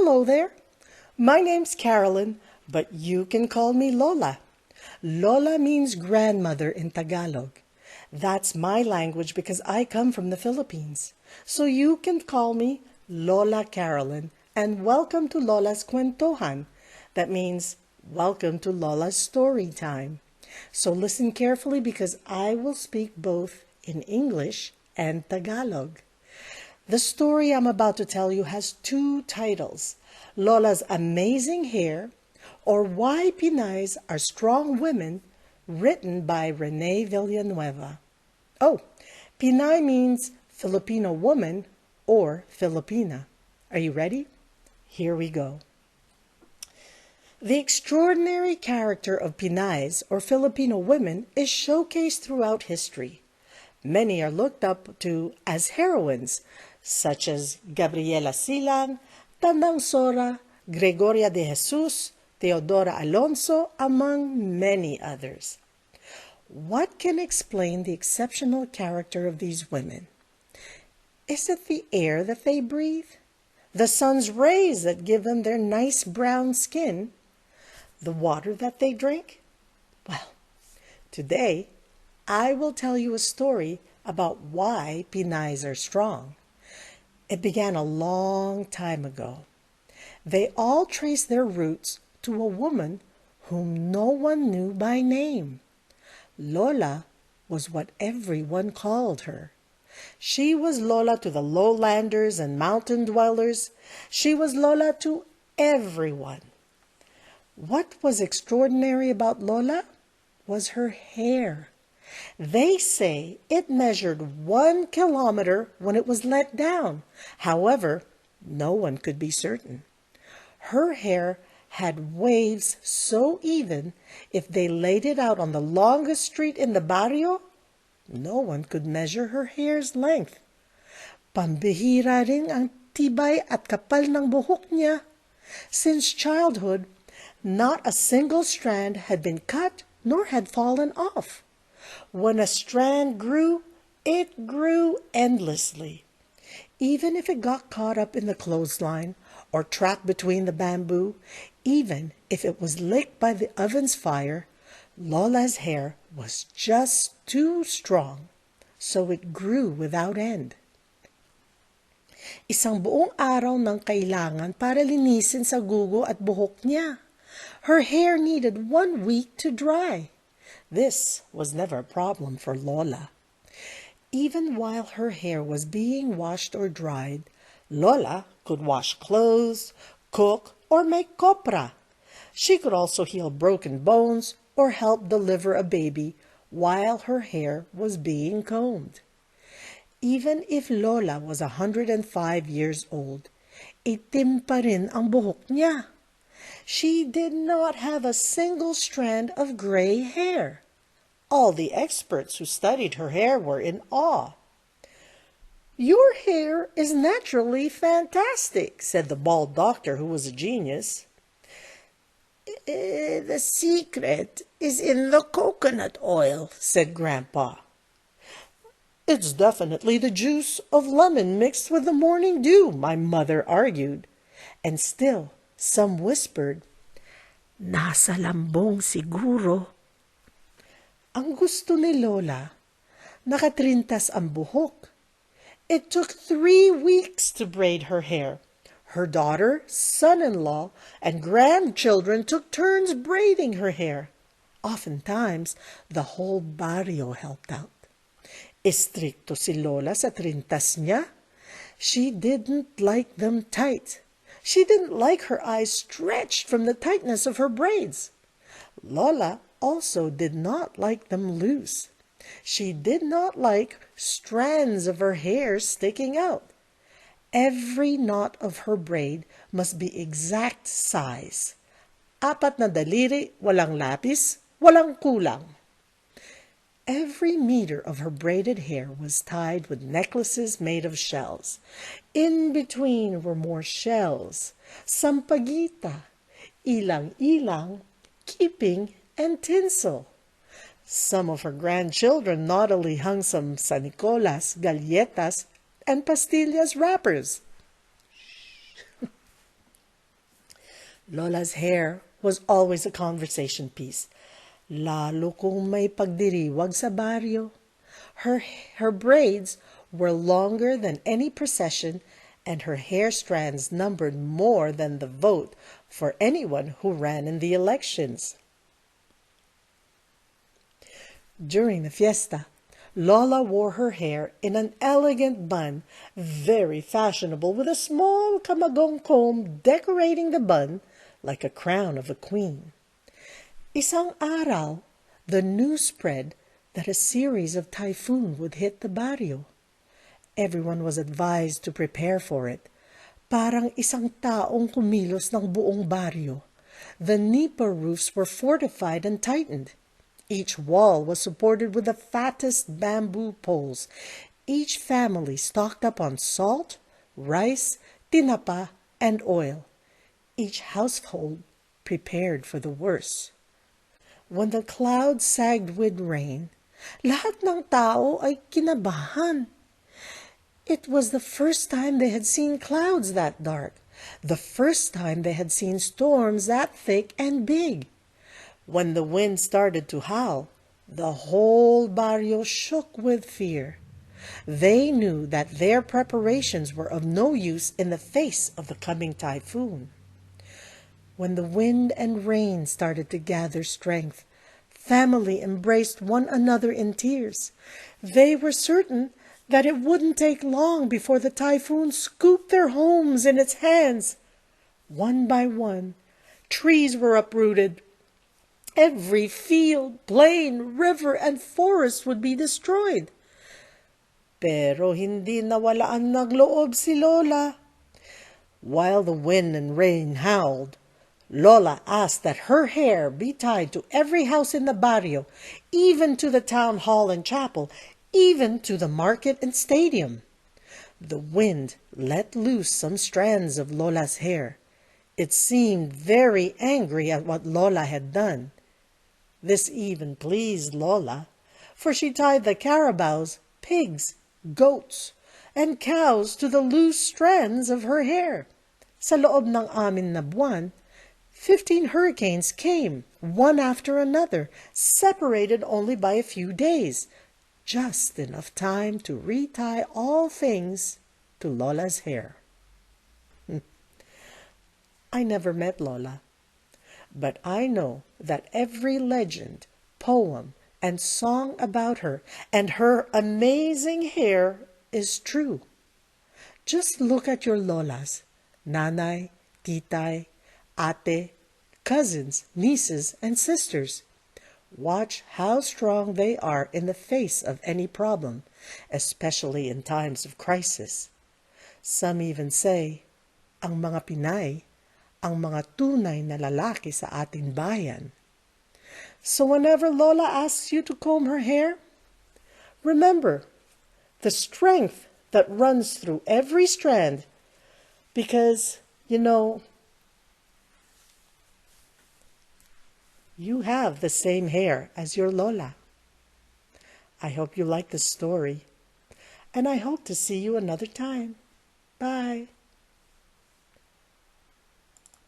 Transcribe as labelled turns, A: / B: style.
A: Hello there. My name's Carolyn, but you can call me Lola. Lola means grandmother in Tagalog. That's my language because I come from the Philippines. So you can call me Lola Carolyn, and welcome to Lola's Kwentohan. That means welcome to Lola's story time. So listen carefully because I will speak both in English and Tagalog. The story I'm about to tell you has two titles: Lola's Amazing Hair, or Why Pinays Are Strong Women, written by Rene Villanueva. Oh, Pinay means Filipino woman or Filipina. Are you ready? Here we go. The extraordinary character of Pinays or Filipino women is showcased throughout history. Many are looked up to as heroines, such as Gabriela Silang, Tandang Sora, Gregoria de Jesus, Teodora Alonso, among many others. What can explain the exceptional character of these women? Is it the air that they breathe? The sun's rays that give them their nice brown skin? The water that they drink? Well, today I will tell you a story about why Pinays are strong. It began a long time ago. They all trace their roots to a woman whom no one knew by name. Lola was what everyone called her. She was Lola to the lowlanders and mountain dwellers. She was Lola to everyone. What was extraordinary about Lola was her hair. They say it measured 1 kilometer when it was let down. However, no one could be certain. Her hair had waves so even, if they laid it out on the longest street in the barrio, no one could measure her hair's length. Pambihira rin ang tibay at kapal ng buhok niya. Since childhood, not a single strand had been cut nor had fallen off. When a strand grew, it grew endlessly. Even if it got caught up in the clothesline or trapped between the bamboo, even if it was licked by the oven's fire, Lola's hair was just too strong, so it grew without end. Isang buong araw nang kailangan para linisin sa gugo at buhok niya. Her hair needed 1 week to dry. This was never a problem for Lola. Even while her hair was being washed or dried, Lola could wash clothes, cook, or make copra. She could also heal broken bones or help deliver a baby while her hair was being combed. Even if Lola was 105 years old, itim pa rin ang buhok niya. She did not have a single strand of gray hair. All the experts who studied her hair were in awe. "Your hair is naturally fantastic," said the bald doctor, who was a genius. "The secret is in the coconut oil," said Grandpa. "It's definitely the juice of lemon mixed with the morning dew," my mother argued. And still some whispered, "Nasa lambong siguro." Ang gusto ni Lola, nakatrintas ang buhok. It took 3 weeks to braid her hair. Her daughter, son-in-law, and grandchildren took turns braiding her hair. Oftentimes, the whole barrio helped out. Estricto si Lola sa trintas niya. She didn't like them tight. She didn't like her eyes stretched from the tightness of her braids. Lola also did not like them loose. She did not like strands of her hair sticking out. Every knot of her braid must be exact size. 4 na daliri, walang lapis, walang kulang. Every meter of her braided hair was tied with necklaces made of shells. In between were more shells, sampaguita, ilang-ilang, keeping, and tinsel. Some of her grandchildren naughtily hung some San Nicolas, galletas, and pastillas wrappers. Lola's hair was always a conversation piece, lalo kung may pagdiriwag sa baryo. Her, her braids were longer than any procession, and her hair strands numbered more than the vote for anyone who ran in the elections. During the fiesta, Lola wore her hair in an elegant bun, very fashionable, with a small camagong comb decorating the bun like a crown of a queen. Isang araw, the news spread that a series of typhoon would hit the barrio. Everyone was advised to prepare for it. Parang isang taong kumilos ng buong barrio. The nipa roofs were fortified and tightened. Each wall was supported with the fattest bamboo poles. Each family stocked up on salt, rice, tinapa, and oil. Each household prepared for the worst. When the clouds sagged with rain, lahat ng tao ay kinabahan. It was the first time they had seen clouds that dark, the first time they had seen storms that thick and big. When the wind started to howl, the whole barrio shook with fear. They knew that their preparations were of no use in the face of the coming typhoon. When the wind and rain started to gather strength, family embraced one another in tears. They were certain that it wouldn't take long before the typhoon scooped their homes in its hands. One by one, trees were uprooted. Every field, plain, river, and forest would be destroyed. Pero hindi nawalaan ng loob si Lola. While the wind and rain howled, Lola asked that her hair be tied to every house in the barrio, even to the town hall and chapel, even to the market and stadium. The wind let loose some strands of Lola's hair. It seemed very angry at what Lola had done. This even pleased Lola, for she tied the carabaos, pigs, goats, and cows to the loose strands of her hair. Sa loob ng 6 na buwan, 15 hurricanes came, one after another, separated only by a few days, just enough time to retie all things to Lola's hair. I never met Lola, but I know that every legend, poem, and song about her and her amazing hair is true. Just look at your Lolas, nanay, titay, ate, cousins, nieces, and sisters. Watch how strong they are in the face of any problem, especially in times of crisis. Some even say, ang mga Pinay, ang mga tunay na lalaki sa ating bayan. So whenever Lola asks you to comb her hair, remember the strength that runs through every strand, because, you have the same hair as your Lola. I hope you like this story, and I hope to see you another time. Bye.